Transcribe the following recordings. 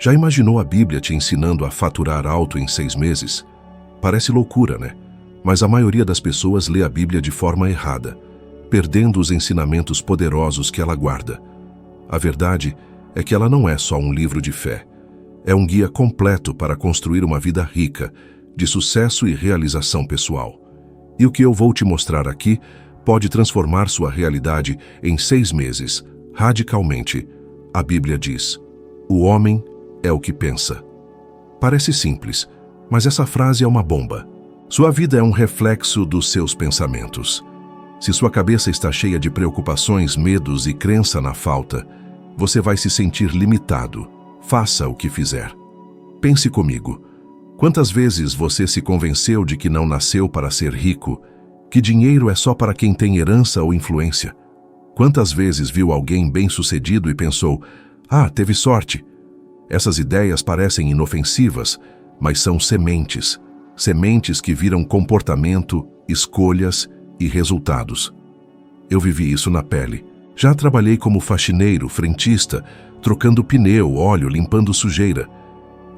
Já imaginou a Bíblia te ensinando a faturar alto em 6 meses? Parece loucura, né? Mas a maioria das pessoas lê a Bíblia de forma errada, perdendo os ensinamentos poderosos que ela guarda. A verdade é que ela não é só um livro de fé. É um guia completo para construir uma vida rica, de sucesso e realização pessoal. E o que eu vou te mostrar aqui pode transformar sua realidade em 6 meses, radicalmente. A Bíblia diz: o homem é o que pensa. Parece simples, mas essa frase é uma bomba. Sua vida é um reflexo dos seus pensamentos. Se sua cabeça está cheia de preocupações, medos e crença na falta, você vai se sentir limitado, faça o que fizer. Pense comigo. Quantas vezes você se convenceu de que não nasceu para ser rico, que dinheiro é só para quem tem herança ou influência? Quantas vezes viu alguém bem-sucedido e pensou: teve sorte? Essas ideias parecem inofensivas, mas são sementes. Sementes que viram comportamento, escolhas e resultados. Eu vivi isso na pele. Já trabalhei como faxineiro, frentista, trocando pneu, óleo, limpando sujeira.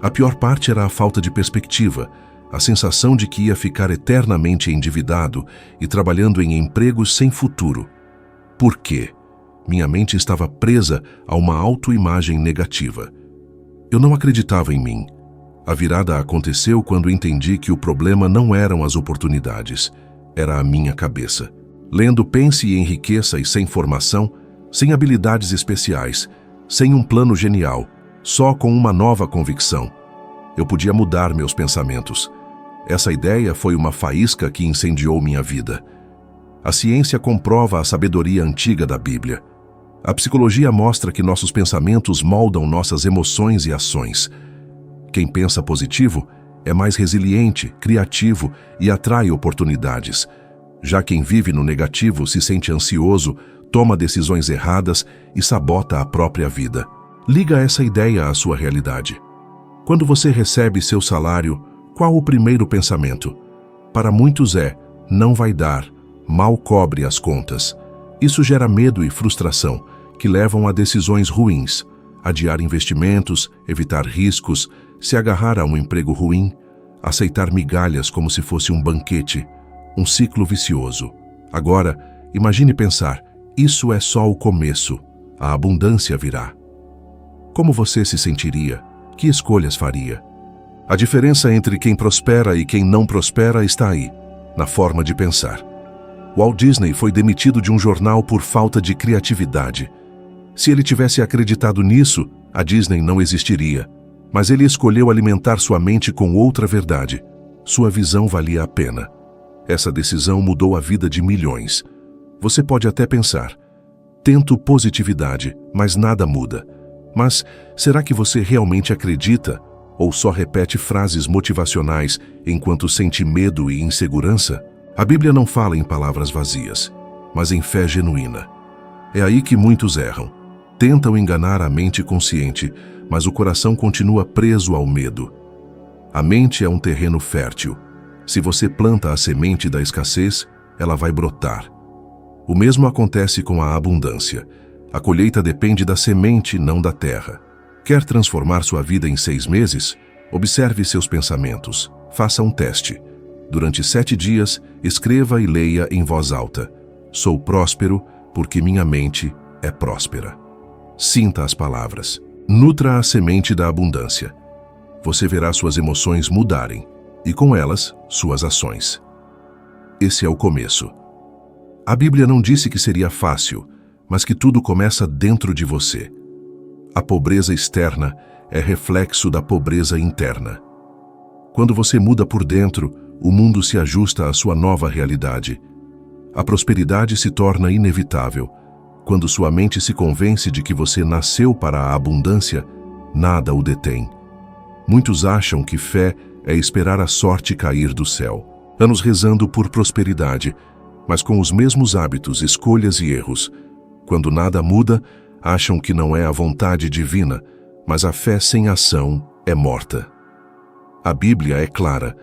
A pior parte era a falta de perspectiva, a sensação de que ia ficar eternamente endividado e trabalhando em empregos sem futuro. Por quê? Minha mente estava presa a uma autoimagem negativa. Eu não acreditava em mim. A virada aconteceu quando entendi que o problema não eram as oportunidades, era a minha cabeça. Lendo Pense e Enriqueça e sem formação, sem habilidades especiais, sem um plano genial, só com uma nova convicção, eu podia mudar meus pensamentos. Essa ideia foi uma faísca que incendiou minha vida. A ciência comprova a sabedoria antiga da Bíblia. A psicologia mostra que nossos pensamentos moldam nossas emoções e ações. Quem pensa positivo é mais resiliente, criativo e atrai oportunidades. Já quem vive no negativo se sente ansioso, toma decisões erradas e sabota a própria vida. Liga essa ideia à sua realidade. Quando você recebe seu salário, qual o primeiro pensamento? Para muitos não vai dar, mal cobre as contas. Isso gera medo e frustração, que levam a decisões ruins, adiar investimentos, evitar riscos, se agarrar a um emprego ruim, aceitar migalhas como se fosse um banquete, um ciclo vicioso. Agora, imagine pensar: isso é só o começo, a abundância virá. Como você se sentiria? Que escolhas faria? A diferença entre quem prospera e quem não prospera está aí, na forma de pensar. Walt Disney foi demitido de um jornal por falta de criatividade. Se ele tivesse acreditado nisso, a Disney não existiria. Mas ele escolheu alimentar sua mente com outra verdade. Sua visão valia a pena. Essa decisão mudou a vida de milhões. Você pode até pensar: tento positividade, mas nada muda. Mas será que você realmente acredita ou só repete frases motivacionais enquanto sente medo e insegurança? A Bíblia não fala em palavras vazias, mas em fé genuína. É aí que muitos erram. Tentam enganar a mente consciente, mas o coração continua preso ao medo. A mente é um terreno fértil. Se você planta a semente da escassez, ela vai brotar. O mesmo acontece com a abundância. A colheita depende da semente, não da terra. Quer transformar sua vida em 6 meses? Observe seus pensamentos. Faça um teste. Durante 7 dias, escreva e leia em voz alta: sou próspero porque minha mente é próspera. Sinta as palavras. Nutra a semente da abundância. Você verá suas emoções mudarem e, com elas, suas ações. Esse é o começo. A Bíblia não disse que seria fácil, mas que tudo começa dentro de você. A pobreza externa é reflexo da pobreza interna. Quando você muda por dentro, o mundo se ajusta à sua nova realidade. A prosperidade se torna inevitável. Quando sua mente se convence de que você nasceu para a abundância, nada o detém. Muitos acham que fé é esperar a sorte cair do céu, anos rezando por prosperidade, mas com os mesmos hábitos, escolhas e erros. Quando nada muda, acham que não é a vontade divina, mas a fé sem ação é morta. A Bíblia é clara.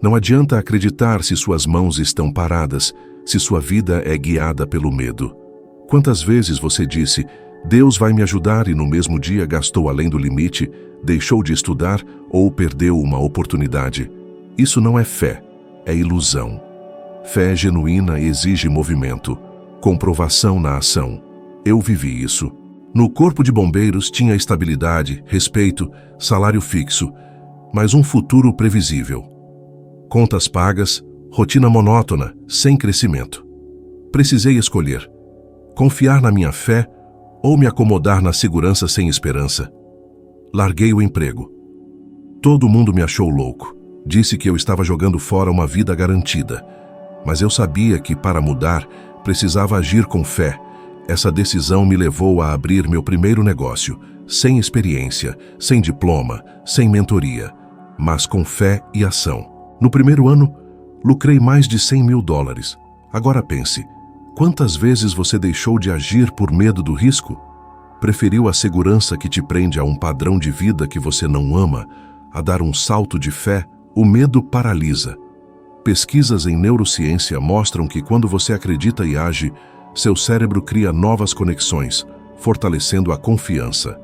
Não adianta acreditar se suas mãos estão paradas, se sua vida é guiada pelo medo. Quantas vezes você disse: Deus vai me ajudar, e no mesmo dia gastou além do limite, deixou de estudar ou perdeu uma oportunidade. Isso não é fé, é ilusão. Fé genuína exige movimento, comprovação na ação. Eu vivi isso. No corpo de bombeiros tinha estabilidade, respeito, salário fixo, mas um futuro previsível. Contas pagas, rotina monótona, sem crescimento. Precisei escolher: confiar na minha fé ou me acomodar na segurança sem esperança. Larguei o emprego. Todo mundo me achou louco. Disse que eu estava jogando fora uma vida garantida. Mas eu sabia que, para mudar, precisava agir com fé. Essa decisão me levou a abrir meu primeiro negócio, sem experiência, sem diploma, sem mentoria, mas com fé e ação. No primeiro ano, lucrei mais de $100 mil. Agora pense, quantas vezes você deixou de agir por medo do risco? Preferiu a segurança que te prende a um padrão de vida que você não ama, a dar um salto de fé? O medo paralisa. Pesquisas em neurociência mostram que quando você acredita e age, seu cérebro cria novas conexões, fortalecendo a confiança.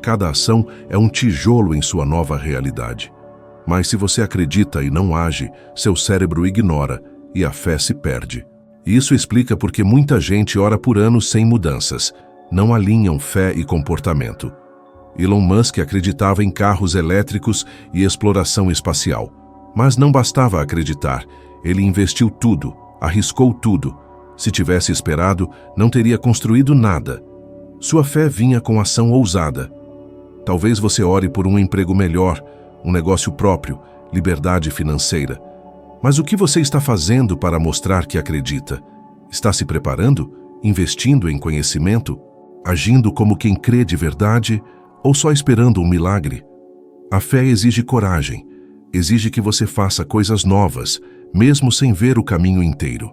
Cada ação é um tijolo em sua nova realidade. Mas se você acredita e não age, seu cérebro ignora e a fé se perde. Isso explica porque muita gente ora por anos sem mudanças. Não alinham fé e comportamento. Elon Musk acreditava em carros elétricos e exploração espacial. Mas não bastava acreditar. Ele investiu tudo, arriscou tudo. Se tivesse esperado, não teria construído nada. Sua fé vinha com ação ousada. Talvez você ore por um emprego melhor, um negócio próprio, liberdade financeira. Mas o que você está fazendo para mostrar que acredita? Está se preparando? Investindo em conhecimento? Agindo como quem crê de verdade? Ou só esperando um milagre? A fé exige coragem. Exige que você faça coisas novas, mesmo sem ver o caminho inteiro.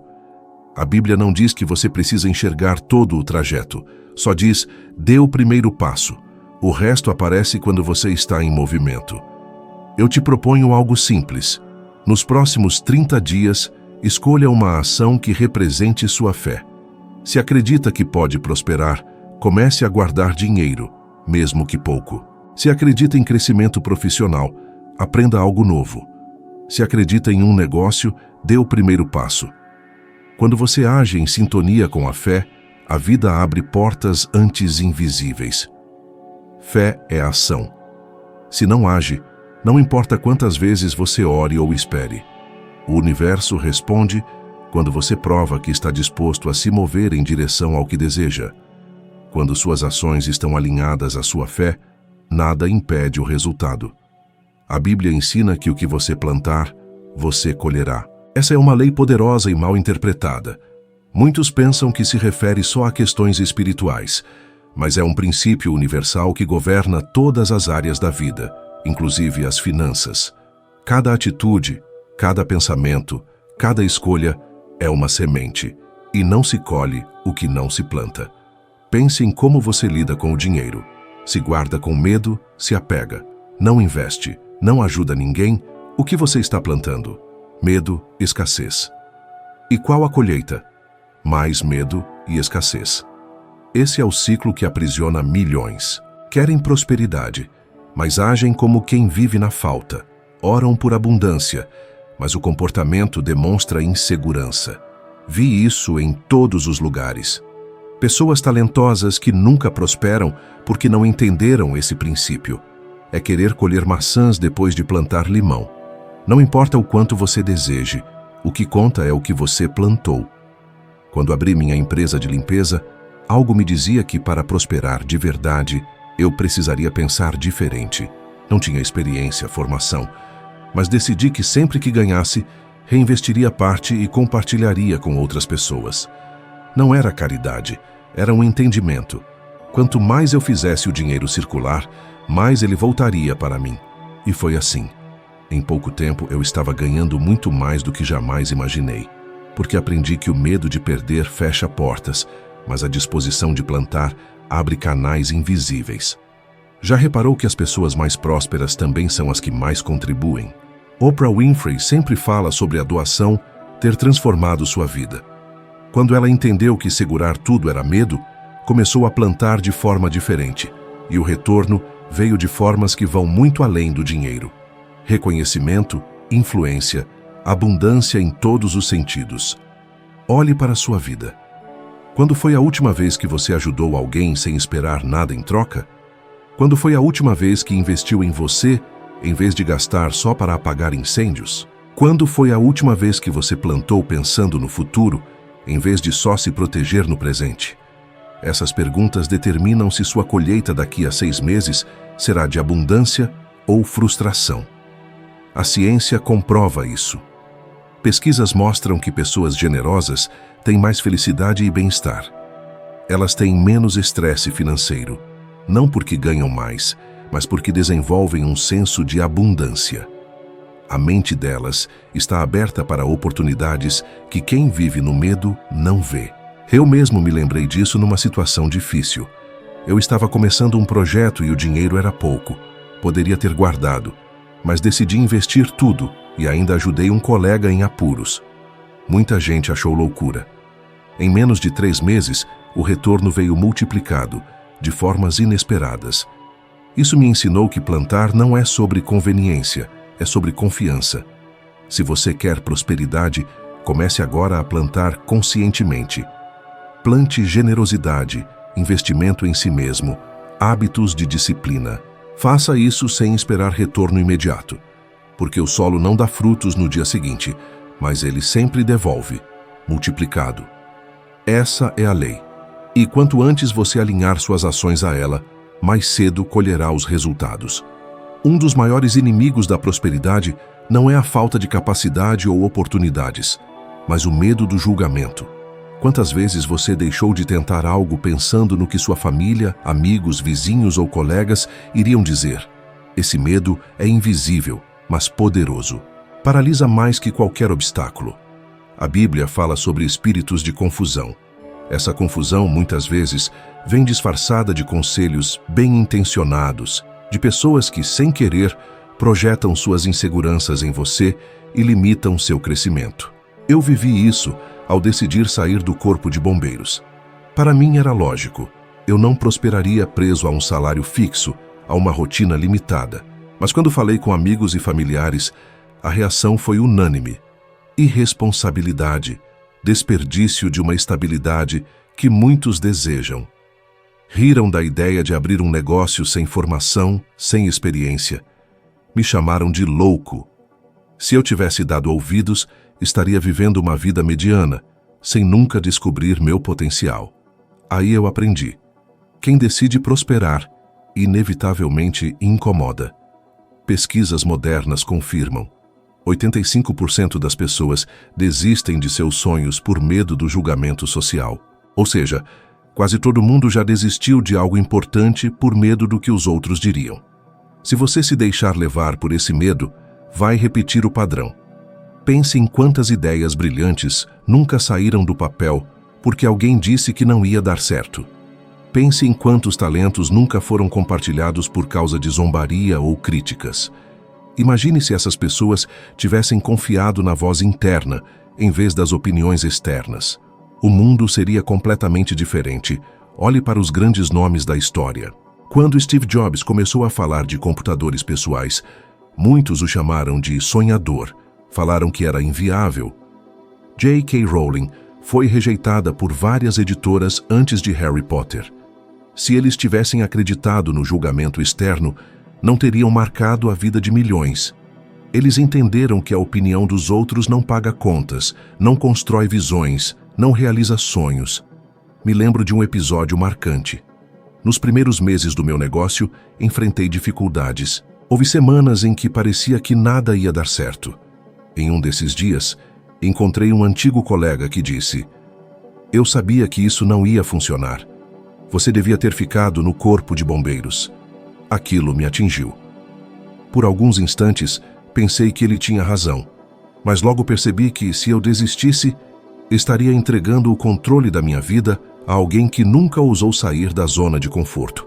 A Bíblia não diz que você precisa enxergar todo o trajeto. Só diz, dê o primeiro passo. O resto aparece quando você está em movimento. Eu te proponho algo simples. Nos próximos 30 dias, escolha uma ação que represente sua fé. Se acredita que pode prosperar, comece a guardar dinheiro, mesmo que pouco. Se acredita em crescimento profissional, aprenda algo novo. Se acredita em um negócio, dê o primeiro passo. Quando você age em sintonia com a fé, a vida abre portas antes invisíveis. Fé é ação. Se não age, não importa quantas vezes você ore ou espere. O universo responde quando você prova que está disposto a se mover em direção ao que deseja. Quando suas ações estão alinhadas à sua fé, nada impede o resultado. A Bíblia ensina que o que você plantar, você colherá. Essa é uma lei poderosa e mal interpretada. Muitos pensam que se refere só a questões espirituais, mas é um princípio universal que governa todas as áreas da vida, inclusive as finanças. Cada atitude, cada pensamento, cada escolha é uma semente, e não se colhe o que não se planta. Pense em como você lida com o dinheiro. Se guarda com medo, se apega. Não investe, não ajuda ninguém, o que você está plantando? Medo, escassez. E qual a colheita? Mais medo e escassez. Esse é o ciclo que aprisiona milhões. Querem prosperidade, mas agem como quem vive na falta. Oram por abundância, mas o comportamento demonstra insegurança. Vi isso em todos os lugares. Pessoas talentosas que nunca prosperam porque não entenderam esse princípio. É querer colher maçãs depois de plantar limão. Não importa o quanto você deseje, o que conta é o que você plantou. Quando abri minha empresa de limpeza, algo me dizia que para prosperar de verdade, eu precisaria pensar diferente. Não tinha experiência, formação, mas decidi que sempre que ganhasse, reinvestiria parte e compartilharia com outras pessoas. Não era caridade, era um entendimento. Quanto mais eu fizesse o dinheiro circular, mais ele voltaria para mim. E foi assim. Em pouco tempo eu estava ganhando muito mais do que jamais imaginei, porque aprendi que o medo de perder fecha portas, mas a disposição de plantar abre canais invisíveis. Já reparou que as pessoas mais prósperas também são as que mais contribuem? Oprah Winfrey sempre fala sobre a doação ter transformado sua vida. Quando ela entendeu que segurar tudo era medo, começou a plantar de forma diferente, e o retorno veio de formas que vão muito além do dinheiro. Reconhecimento, influência, abundância em todos os sentidos. Olhe para a sua vida. Quando foi a última vez que você ajudou alguém sem esperar nada em troca? Quando foi a última vez que investiu em você, em vez de gastar só para apagar incêndios? Quando foi a última vez que você plantou pensando no futuro, em vez de só se proteger no presente? Essas perguntas determinam se sua colheita daqui a 6 meses será de abundância ou frustração. A ciência comprova isso. Pesquisas mostram que pessoas generosas têm mais felicidade e bem-estar. Elas têm menos estresse financeiro, não porque ganham mais, mas porque desenvolvem um senso de abundância. A mente delas está aberta para oportunidades que quem vive no medo não vê. Eu mesmo me lembrei disso numa situação difícil. Eu estava começando um projeto e o dinheiro era pouco. Poderia ter guardado, mas decidi investir tudo e ainda ajudei um colega em apuros. Muita gente achou loucura. Em menos de 3 meses, o retorno veio multiplicado, de formas inesperadas. Isso me ensinou que plantar não é sobre conveniência, é sobre confiança. Se você quer prosperidade, comece agora a plantar conscientemente. Plante generosidade, investimento em si mesmo, hábitos de disciplina. Faça isso sem esperar retorno imediato, porque o solo não dá frutos no dia seguinte, mas ele sempre devolve, multiplicado. Essa é a lei. E quanto antes você alinhar suas ações a ela, mais cedo colherá os resultados. Um dos maiores inimigos da prosperidade não é a falta de capacidade ou oportunidades, mas o medo do julgamento. Quantas vezes você deixou de tentar algo pensando no que sua família, amigos, vizinhos ou colegas iriam dizer? Esse medo é invisível, mas poderoso. Paralisa mais que qualquer obstáculo. A Bíblia fala sobre espíritos de confusão. Essa confusão, muitas vezes, vem disfarçada de conselhos bem-intencionados, de pessoas que, sem querer, projetam suas inseguranças em você e limitam seu crescimento. Eu vivi isso ao decidir sair do corpo de bombeiros. Para mim era lógico. Eu não prosperaria preso a um salário fixo, a uma rotina limitada. Mas quando falei com amigos e familiares, a reação foi unânime. Irresponsabilidade, desperdício de uma estabilidade que muitos desejam. Riram da ideia de abrir um negócio sem formação, sem experiência. Me chamaram de louco. Se eu tivesse dado ouvidos, estaria vivendo uma vida mediana, sem nunca descobrir meu potencial. Aí eu aprendi. Quem decide prosperar, inevitavelmente incomoda. Pesquisas modernas confirmam. 85% das pessoas desistem de seus sonhos por medo do julgamento social. Ou seja, quase todo mundo já desistiu de algo importante por medo do que os outros diriam. Se você se deixar levar por esse medo, vai repetir o padrão. Pense em quantas ideias brilhantes nunca saíram do papel porque alguém disse que não ia dar certo. Pense em quantos talentos nunca foram compartilhados por causa de zombaria ou críticas. Imagine se essas pessoas tivessem confiado na voz interna, em vez das opiniões externas. O mundo seria completamente diferente. Olhe para os grandes nomes da história. Quando Steve Jobs começou a falar de computadores pessoais, muitos o chamaram de sonhador. Falaram que era inviável. J.K. Rowling foi rejeitada por várias editoras antes de Harry Potter. Se eles tivessem acreditado no julgamento externo, não teriam marcado a vida de milhões. Eles entenderam que a opinião dos outros não paga contas, não constrói visões, não realiza sonhos. Me lembro de um episódio marcante. Nos primeiros meses do meu negócio, enfrentei dificuldades. Houve semanas em que parecia que nada ia dar certo. Em um desses dias, encontrei um antigo colega que disse: "Eu sabia que isso não ia funcionar. Você devia ter ficado no corpo de bombeiros." Aquilo me atingiu. Por alguns instantes, pensei que ele tinha razão, mas logo percebi que, se eu desistisse, estaria entregando o controle da minha vida a alguém que nunca ousou sair da zona de conforto.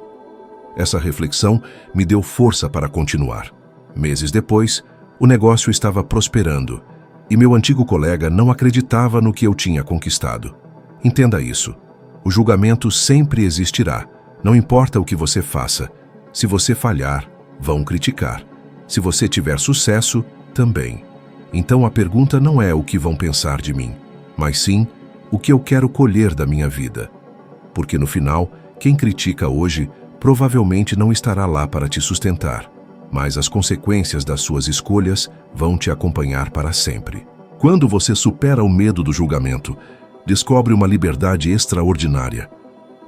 Essa reflexão me deu força para continuar. Meses depois, o negócio estava prosperando e meu antigo colega não acreditava no que eu tinha conquistado. Entenda isso. O julgamento sempre existirá, não importa o que você faça. Se você falhar, vão criticar. Se você tiver sucesso, também. Então a pergunta não é o que vão pensar de mim, mas sim o que eu quero colher da minha vida. Porque no final, quem critica hoje provavelmente não estará lá para te sustentar, mas as consequências das suas escolhas vão te acompanhar para sempre. Quando você supera o medo do julgamento, descobre uma liberdade extraordinária.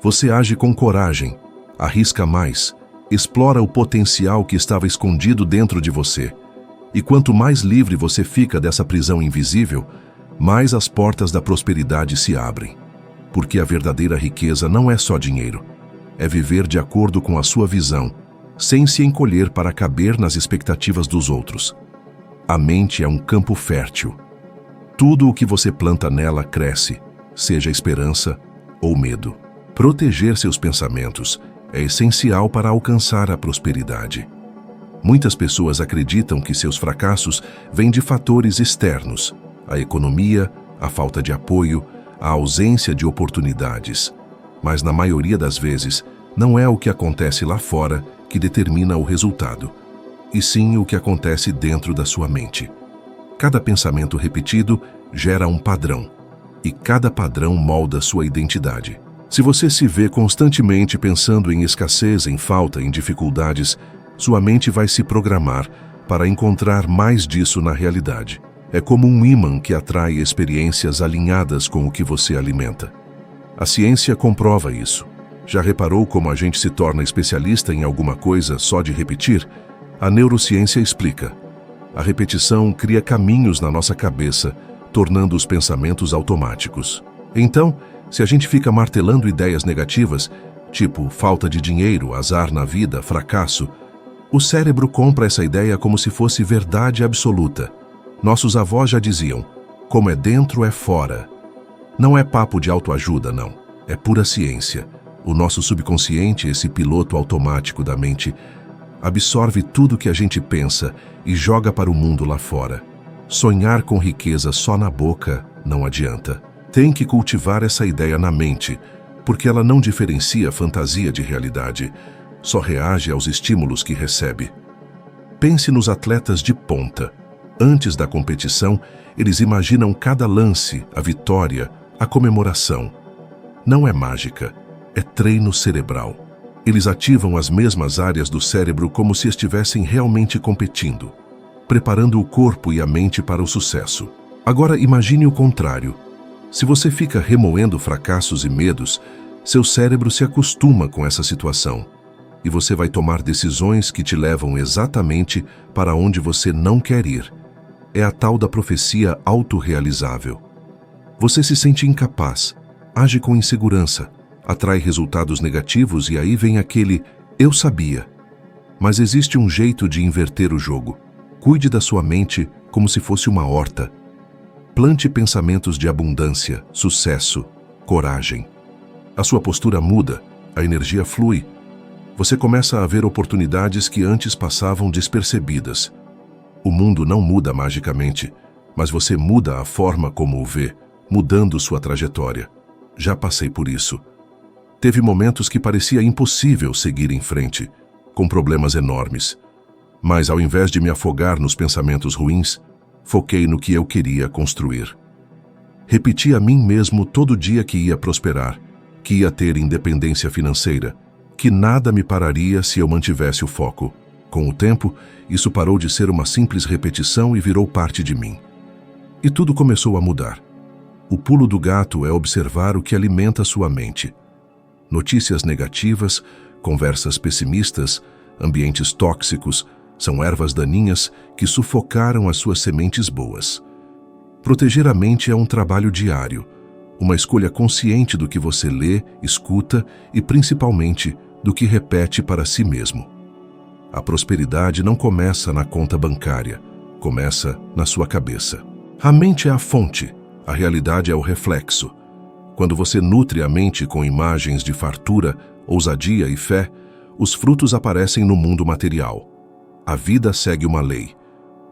Você age com coragem, arrisca mais, explora o potencial que estava escondido dentro de você. E quanto mais livre você fica dessa prisão invisível, mais as portas da prosperidade se abrem. Porque a verdadeira riqueza não é só dinheiro. É viver de acordo com a sua visão, sem se encolher para caber nas expectativas dos outros. A mente é um campo fértil. Tudo o que você planta nela cresce, seja esperança ou medo. Proteger seus pensamentos é essencial para alcançar a prosperidade. Muitas pessoas acreditam que seus fracassos vêm de fatores externos: a economia, a falta de apoio, a ausência de oportunidades. Mas na maioria das vezes, não é o que acontece lá fora que determina o resultado, e sim o que acontece dentro da sua mente. Cada pensamento repetido gera um padrão, e cada padrão molda sua identidade. Se você se vê constantemente pensando em escassez, em falta, em dificuldades, sua mente vai se programar para encontrar mais disso na realidade. É como um ímã que atrai experiências alinhadas com o que você alimenta. A ciência comprova isso. Já reparou como a gente se torna especialista em alguma coisa só de repetir? A neurociência explica. A repetição cria caminhos na nossa cabeça, tornando os pensamentos automáticos. Então, se a gente fica martelando ideias negativas, tipo falta de dinheiro, azar na vida, fracasso, o cérebro compra essa ideia como se fosse verdade absoluta. Nossos avós já diziam: como é dentro, é fora. Não é papo de autoajuda, não. É pura ciência. O nosso subconsciente, esse piloto automático da mente, absorve tudo que a gente pensa e joga para o mundo lá fora. Sonhar com riqueza só na boca não adianta. Tem que cultivar essa ideia na mente, porque ela não diferencia fantasia de realidade, só reage aos estímulos que recebe. Pense nos atletas de ponta. Antes da competição, eles imaginam cada lance, a vitória, a comemoração. Não é mágica, é treino cerebral. Eles ativam as mesmas áreas do cérebro como se estivessem realmente competindo, preparando o corpo e a mente para o sucesso. Agora imagine o contrário. Se você fica remoendo fracassos e medos, seu cérebro se acostuma com essa situação e você vai tomar decisões que te levam exatamente para onde você não quer ir. É a tal da profecia autorrealizável. Você se sente incapaz, age com insegurança, atrai resultados negativos e aí vem aquele "eu sabia". Mas existe um jeito de inverter o jogo. Cuide da sua mente como se fosse uma horta. Plante pensamentos de abundância, sucesso, coragem. A sua postura muda, a energia flui. Você começa a ver oportunidades que antes passavam despercebidas. O mundo não muda magicamente, mas você muda a forma como o vê, mudando sua trajetória. Já passei por isso. Teve momentos que parecia impossível seguir em frente, com problemas enormes. Mas ao invés de me afogar nos pensamentos ruins, foquei no que eu queria construir. Repeti a mim mesmo todo dia que ia prosperar, que ia ter independência financeira, que nada me pararia se eu mantivesse o foco. Com o tempo, isso parou de ser uma simples repetição e virou parte de mim. E tudo começou a mudar. O pulo do gato é observar o que alimenta sua mente. Notícias negativas, conversas pessimistas, ambientes tóxicos, são ervas daninhas que sufocaram as suas sementes boas. Proteger a mente é um trabalho diário, uma escolha consciente do que você lê, escuta e, principalmente, do que repete para si mesmo. A prosperidade não começa na conta bancária, começa na sua cabeça. A mente é a fonte, a realidade é o reflexo. Quando você nutre a mente com imagens de fartura, ousadia e fé, os frutos aparecem no mundo material. A vida segue uma lei.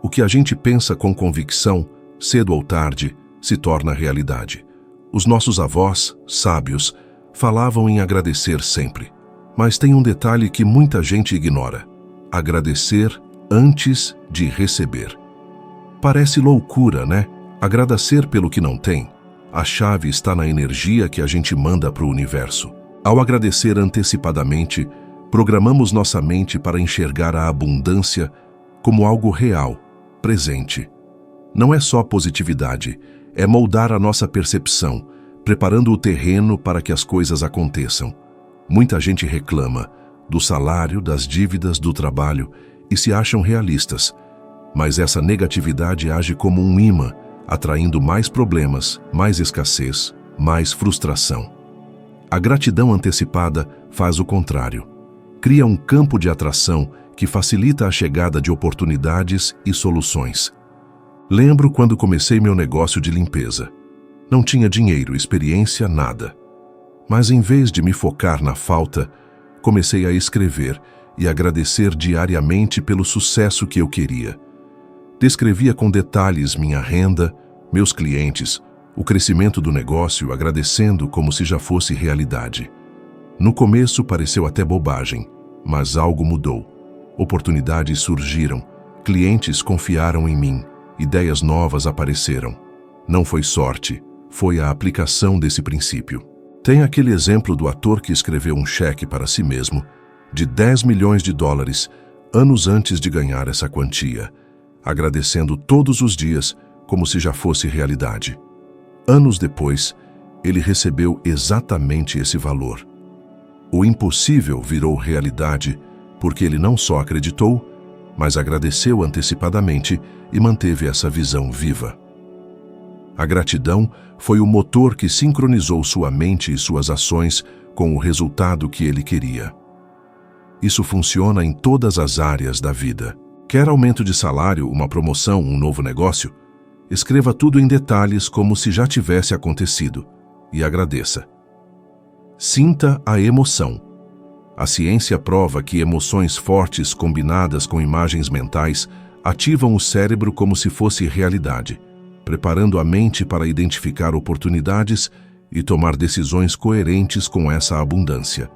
O que a gente pensa com convicção, cedo ou tarde, se torna realidade. Os nossos avós, sábios, falavam em agradecer sempre. Mas tem um detalhe que muita gente ignora: agradecer antes de receber. Parece loucura, né? Agradecer pelo que não tem. A chave está na energia que a gente manda para o universo. Ao agradecer antecipadamente, programamos nossa mente para enxergar a abundância como algo real, presente. Não é só positividade, é moldar a nossa percepção, preparando o terreno para que as coisas aconteçam. Muita gente reclama do salário, das dívidas, do trabalho e se acham realistas. Mas essa negatividade age como um imã, atraindo mais problemas, mais escassez, mais frustração. A gratidão antecipada faz o contrário. Cria um campo de atração que facilita a chegada de oportunidades e soluções. Lembro quando comecei meu negócio de limpeza. Não tinha dinheiro, experiência, nada. Mas em vez de me focar na falta, comecei a escrever e agradecer diariamente pelo sucesso que eu queria. Descrevia com detalhes minha renda, meus clientes, o crescimento do negócio, agradecendo como se já fosse realidade. No começo pareceu até bobagem, mas algo mudou. Oportunidades surgiram, clientes confiaram em mim, ideias novas apareceram. Não foi sorte, foi a aplicação desse princípio. Tem aquele exemplo do ator que escreveu um cheque para si mesmo de 10 milhões de dólares anos antes de ganhar essa quantia, agradecendo todos os dias como se já fosse realidade. Anos depois, ele recebeu exatamente esse valor. O impossível virou realidade porque ele não só acreditou, mas agradeceu antecipadamente e manteve essa visão viva. A gratidão foi o motor que sincronizou sua mente e suas ações com o resultado que ele queria. Isso funciona em todas as áreas da vida. Quer aumento de salário, uma promoção, um novo negócio? Escreva tudo em detalhes como se já tivesse acontecido e agradeça. Sinta a emoção. A ciência prova que emoções fortes combinadas com imagens mentais ativam o cérebro como se fosse realidade, preparando a mente para identificar oportunidades e tomar decisões coerentes com essa abundância.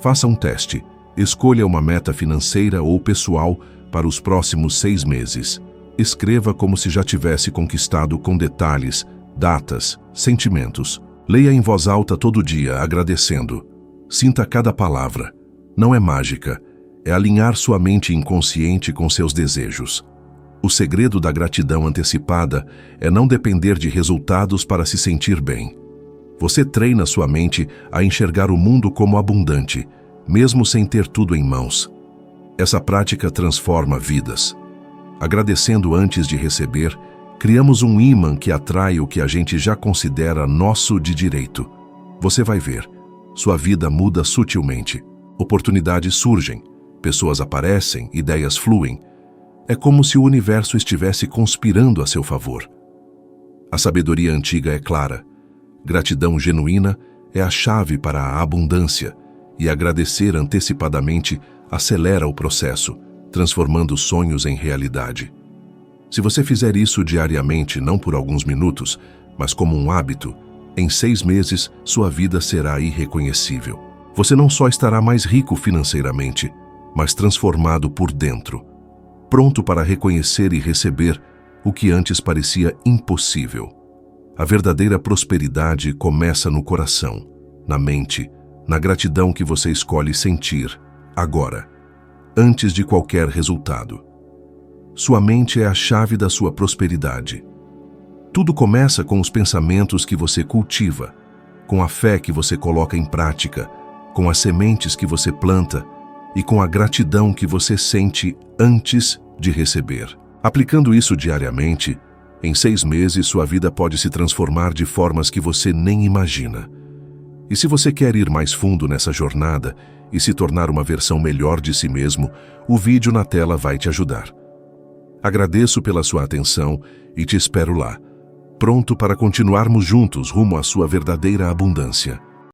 Faça um teste. Escolha uma meta financeira ou pessoal para os próximos 6 meses. Escreva como se já tivesse conquistado com detalhes, datas, sentimentos. Leia em voz alta todo dia, agradecendo. Sinta cada palavra. Não é mágica, é alinhar sua mente inconsciente com seus desejos. O segredo da gratidão antecipada é não depender de resultados para se sentir bem. Você treina sua mente a enxergar o mundo como abundante, mesmo sem ter tudo em mãos. Essa prática transforma vidas. Agradecendo antes de receber, criamos um ímã que atrai o que a gente já considera nosso de direito. Você vai ver, sua vida muda sutilmente. Oportunidades surgem, pessoas aparecem, ideias fluem. É como se o universo estivesse conspirando a seu favor. A sabedoria antiga é clara. Gratidão genuína é a chave para a abundância, e agradecer antecipadamente acelera o processo, transformando sonhos em realidade. Se você fizer isso diariamente, não por alguns minutos, mas como um hábito, em 6 meses sua vida será irreconhecível. Você não só estará mais rico financeiramente, mas transformado por dentro, pronto para reconhecer e receber o que antes parecia impossível. A verdadeira prosperidade começa no coração, na mente, na gratidão que você escolhe sentir, agora, antes de qualquer resultado. Sua mente é a chave da sua prosperidade. Tudo começa com os pensamentos que você cultiva, com a fé que você coloca em prática, com as sementes que você planta e com a gratidão que você sente antes de receber. Aplicando isso diariamente, em 6 meses sua vida pode se transformar de formas que você nem imagina. E se você quer ir mais fundo nessa jornada e se tornar uma versão melhor de si mesmo, o vídeo na tela vai te ajudar. Agradeço pela sua atenção e te espero lá, pronto para continuarmos juntos rumo à sua verdadeira abundância.